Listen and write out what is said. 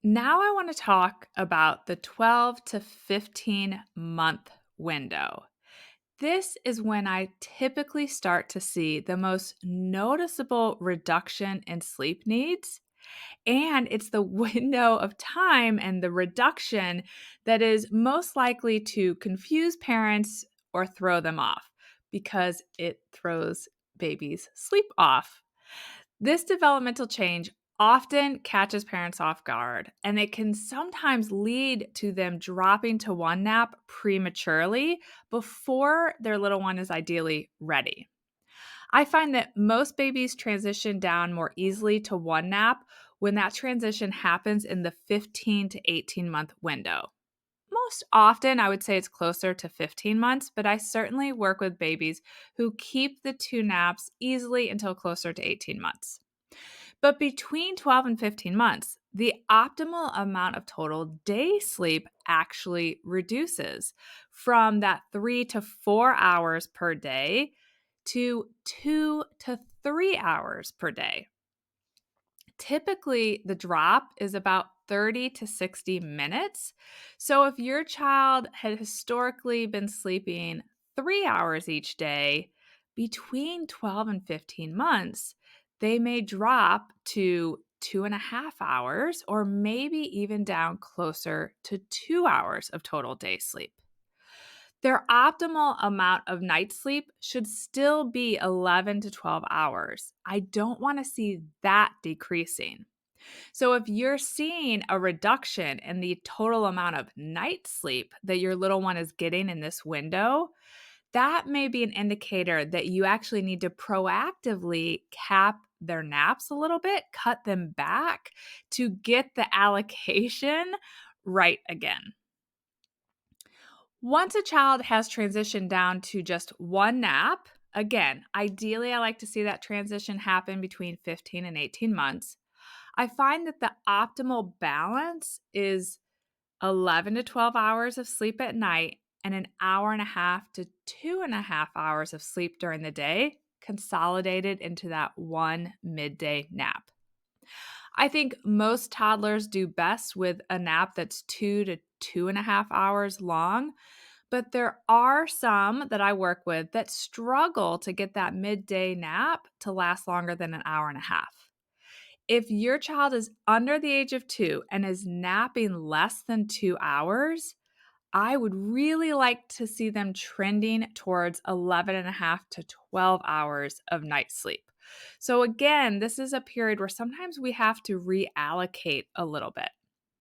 Now I want to talk about the 12 to 15-month window. This is when I typically start to see the most noticeable reduction in sleep needs. And it's the window of time and the reduction that is most likely to confuse parents or throw them off because it throws babies' sleep off. This developmental change often catches parents off guard, and it can sometimes lead to them dropping to one nap prematurely before their little one is ideally ready. I find that most babies transition down more easily to one nap when that transition happens in the 15 to 18-month window. Most often, I would say it's closer to 15 months, but I certainly work with babies who keep the two naps easily until closer to 18 months. But between 12 and 15 months, the optimal amount of total day sleep actually reduces from that 3 to 4 hours per day to 2 to 3 hours per day. Typically, the drop is about 30 to 60 minutes. So, if your child had historically been sleeping 3 hours each day, between 12 and 15 months, they may drop to 2.5 hours or maybe even down closer to 2 hours of total day sleep. Their optimal amount of night sleep should still be 11 to 12 hours. I don't want to see that decreasing. So, if you're seeing a reduction in the total amount of night sleep that your little one is getting in this window, that may be an indicator that you actually need to proactively cap their naps a little bit, cut them back to get the allocation right again. Once a child has transitioned down to just one nap, again, ideally I like to see that transition happen between 15 and 18 months. I find that the optimal balance is 11 to 12 hours of sleep at night and an hour and a half to 2.5 hours of sleep during the day, consolidated into that one midday nap. I think most toddlers do best with a nap that's 2 to 2.5 hours long, but there are some that I work with that struggle to get that midday nap to last longer than an hour and a half. If your child is under the age of 2 and is napping less than 2 hours, I would really like to see them trending towards 11 and a half to 12 hours of night sleep. So, again, this is a period where sometimes we have to reallocate a little bit.